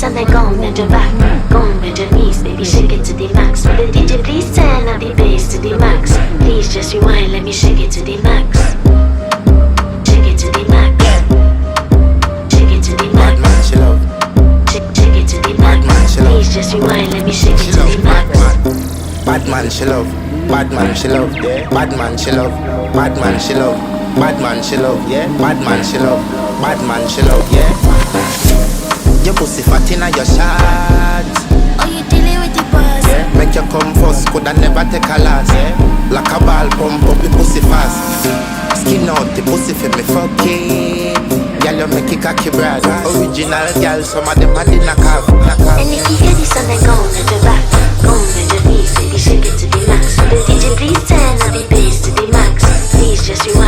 this and then go and bend your back. Go and bend your knees, baby, shake it to the max. Will the DJ please turn up the bass to the max? Please just rewind, let me shake it to the max. Shake it to the max. Shake it to the max. Bad man, she love. Shake it to the max. Please just rewind, let me shake it to the max. Bad man, she love. Bad man, she love. Bad man, she love. Bad man, she love. Bad man, she love. Yeah. Bad man, she love. Bad man, she love. Yeah. Your pussy fat inna your shot. Oh, you dealing with the boss? Yeah. Make you come first, coulda never take a last. Yeah. Like a ball pump up the pussy fast. Skin out the pussy for me fucking. Girl, you make it cocky brad. Original girl, some of them a the knock off. And if you hear this and then go and bend your back. Go and bend your knees, baby, shake it to the max. The DJ please turn up the bass to the max. Please just rewind.